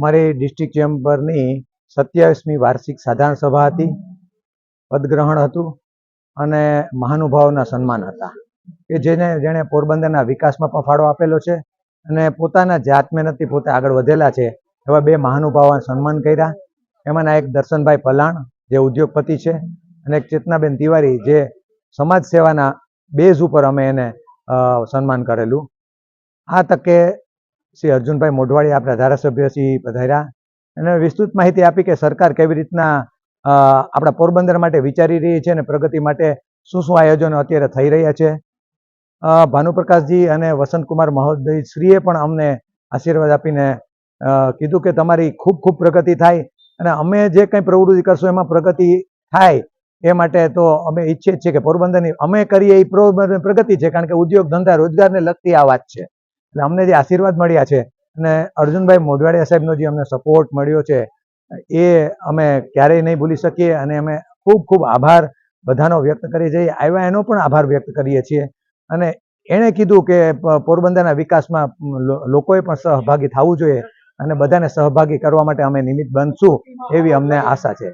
અમારી ડિસ્ટ્રિક્ટ ચેમ્બરની 27મી વાર્ષિક સાધારણ સભા હતી, પદગ્રહણ હતું અને મહાનુભાવોના સન્માન હતા કે જેણે પોરબંદરના વિકાસમાં પણ ફાળો આપેલો છે અને પોતાના જાત મહેનતથી પોતે આગળ વધેલા છે એવા બે મહાનુભાવોને સન્માન કર્યા. એમાંના એક દર્શનભાઈ પલાણ જે ઉદ્યોગપતિ છે અને એક ચેતનાબેન તિવારી જે સમાજ સેવાના બેઝ ઉપર અમે એને સન્માન કરેલું. આ તકે શ્રી અર્જુનભાઈ મોઢવાડી આપણા ધારાસભ્ય શ્રી પધાર્યા અને વિસ્તૃત માહિતી આપી કે સરકાર કેવી રીતના આપણા પોરબંદર માટે વિચારી રહી છે અને પ્રગતિ માટે શું શું આયોજનો અત્યારે થઈ રહ્યા છે. ભાનુપ્રકાશજી અને વસંતકુમાર મહોદય શ્રીએ પણ અમને આશીર્વાદ આપીને કીધું કે તમારી ખૂબ ખૂબ પ્રગતિ થાય અને અમે જે કંઈ પ્રવૃત્તિ કરશું એમાં પ્રગતિ થાય એ માટે તો અમે ઈચ્છીએ છીએ કે પોરબંદરની અમે કરીએ એ પ્રગતિ છે, કારણ કે ઉદ્યોગ ધંધા રોજગારને લગતી આ વાત છે. એટલે અમને જે આશીર્વાદ મળ્યા છે અને અર્જુનભાઈ મોઢવાડિયા સાહેબનો જે અમને સપોર્ટ મળ્યો છે એ અમે ક્યારેય નહીં ભૂલી શકીએ અને અમે ખૂબ ખૂબ આભાર બધાનો વ્યક્ત કરી જઈએ આવ્યા એનો પણ આભાર વ્યક્ત કરીએ છીએ. અને એણે કીધું કે પોરબંદરના વિકાસમાં લોકોએ પણ સહભાગી થવું જોઈએ અને બધાને સહભાગી કરવા માટે અમે નિમિત્ત બનશું એવી અમને આશા છે.